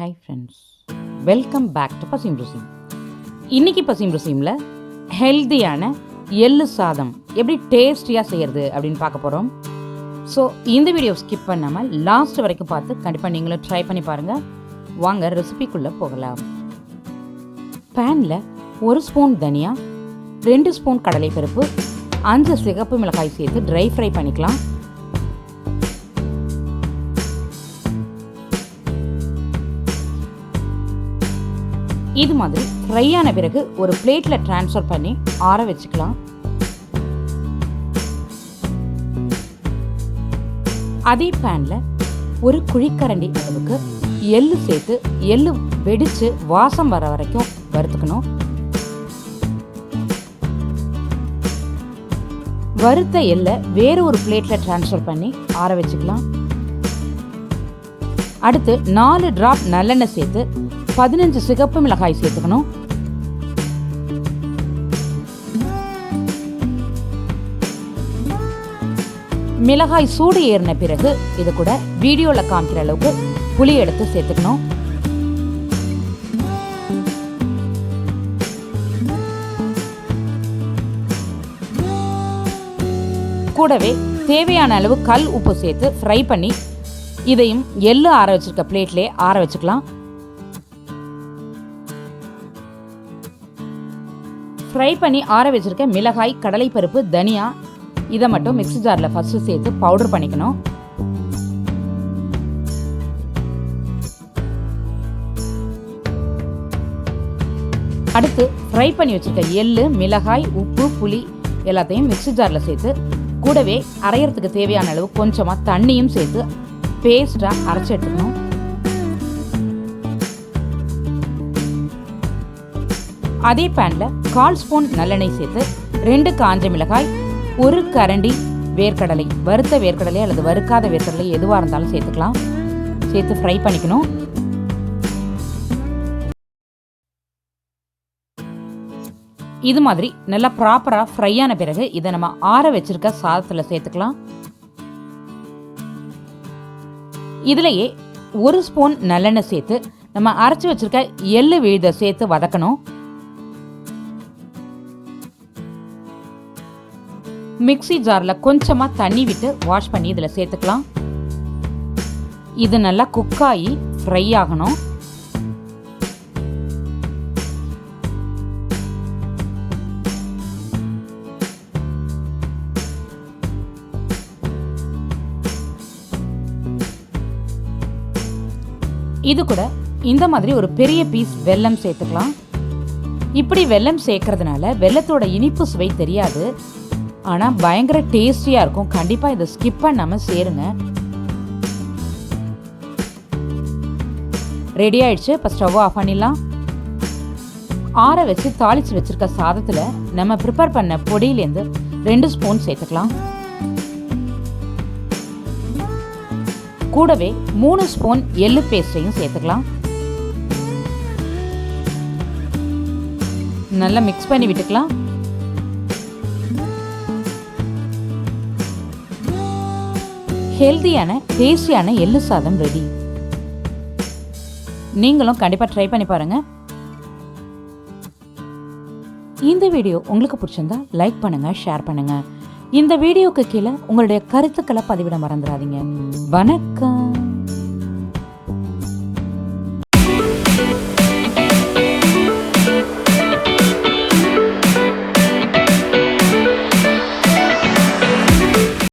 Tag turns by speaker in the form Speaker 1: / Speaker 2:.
Speaker 1: Hi friends, welcome back to பசிம் ருசி. இன்றைக்கி பசிம் ருசியில் ஹெல்த்தியான எள்ளு சாதம் எப்படி டேஸ்டியாக செய்கிறது அப்படின்னு பார்க்க போகிறோம். ஸோ இந்த வீடியோ ஸ்கிப் பண்ணாமல் லாஸ்ட் வரைக்கும் பார்த்து கண்டிப்பாக நீங்களும் ட்ரை பண்ணி பாருங்கள். வாங்க ரெசிபிக்குள்ளே போகலாம். பேனில் 1 ஸ்பூன் தனியா, 2 ஸ்பூன் கடலைப்பருப்பு, 5 சிகப்பு மிளகாய் சேர்த்து ட்ரை ஃப்ரை பண்ணிக்கலாம். இது மாதிரி ஃப்ரை ஆன பிறகு ஒரு பிளேட்டில் ட்ரான்ஸ்ஃபர் பண்ணி ஆற வச்சுக்கலாம். அதே பேனில் ஒரு குழிக்கரண்டி அளவுக்கு எள்ளு சேர்த்து எள்ளு வெடித்து வாசம் வர வரைக்கும் வறுத்துக்கணும். வறுத்த எள்ளை வேறு ஒரு பிளேட்டில் ட்ரான்ஸ்ஃபர் பண்ணி ஆற வச்சுக்கலாம். அடுத்து 4 டிராப் நல்லெண்ணெய் சேர்த்து 15 சிகப்பு மிளகாய் சேர்த்துக்கணும். மிளகாய் சூடு ஏறின பிறகு இது கூட வீடியோவில் காமிக்கிற அளவுக்கு புளி எடுத்து சேர்த்துக்கணும். கூடவே தேவையான அளவு கல் உப்பு சேர்த்து ஃப்ரை பண்ணி இதையும் எள்ளு ஆற வச்சிருக்க பிளேட்லேயே ஆற வச்சுக்கலாம். ஃப்ரை பண்ணி ஆற வச்சிருக்க மிளகாய், கடலைப்பருப்பு, தனியா இதை மட்டும் மிக்ஸி ஜாரில் ஃபஸ்ட்டு சேர்த்து பவுடர் பண்ணிக்கணும். அடுத்து ஃப்ரை பண்ணி வச்சிருக்க எள்ளு, மிளகாய், உப்பு, புளி எல்லாத்தையும் மிக்ஸி ஜாரில் சேர்த்து கூடவே அரைகிறதுக்கு தேவையான அளவு கொஞ்சமாக தண்ணியும் சேர்த்து பேஸ்ட்டாக அரைச்சி எடுத்துக்கணும். அதே பேனில் 1/4 ஸ்பூன் நல்லெண்ணெய் சேர்த்து 2 காஞ்ச மிளகாய், 1 கரண்டி வேர்க்கடலை, வறுத்த வேர்க்கடலை அல்லது வறுக்காத வேர்க்கடலை எதுவாக இருந்தாலும் சேர்த்துக்கலாம். சேர்த்து ஃப்ரை பண்ணிக்கணும். இது மாதிரி நல்லா ப்ராப்பராக ஃப்ரை ஆன பிறகு இதை நம்ம ஆற வச்சிருக்க சாதத்தில் சேர்த்துக்கலாம். இதுலேயே 1 ஸ்பூன் நல்லெண்ணெய் சேர்த்து நம்ம அரைச்சி வச்சிருக்க எள்ளு விழுதை சேர்த்து வதக்கணும். மிக்ஸி ஜாரில் கொஞ்சமாக தண்ணி விட்டு வாஷ் பண்ணி இதில் சேர்த்துக்கலாம். இது நல்லா குக்காகி ஃப்ரை ஆகணும். இது கூட இந்த மாதிரி ஒரு பெரிய பீஸ் வெல்லம் சேர்த்துக்கலாம். இப்படி வெல்லம் சேர்க்கறதுனால வெல்லத்தோட இனிப்பு சுவை தெரியாது, ஆனால் பயங்கர டேஸ்டியாக இருக்கும். கண்டிப்பாக இதை ஸ்கிப் பண்ணாமல் சேருங்க. ரெடி ஆயிடுச்சு. இப்போ ஸ்டவ் ஆஃப் பண்ணிடலாம். ஆற வச்சு தாளித்து வச்சிருக்க சாதத்தில் நம்ம ப்ரிப்பேர் பண்ண பொடியிலேருந்து 2 ஸ்பூன் சேர்த்துக்கலாம். கூடவே 3 ஸ்பூன் எள்ளு பேஸ்டையும் சேர்த்துக்கலாம். நல்லா மிக்ஸ் பண்ணி விட்டுக்கலாம். ஹெல்தியான டேஸ்டியான எள்ளு சாதம் ரெடி. நீங்களும் கண்டிப்பாக ட்ரை பண்ணி பாருங்க. இந்த வீடியோ உங்களுக்கு பிடிச்சிருந்தா லைக் பண்ணுங்க, ஷேர் பண்ணுங்க. இந்த வீடியோக்கு கீழே உங்களுடைய கருத்துக்களை பதிவிட மறந்துடாதீங்க. வணக்கம்.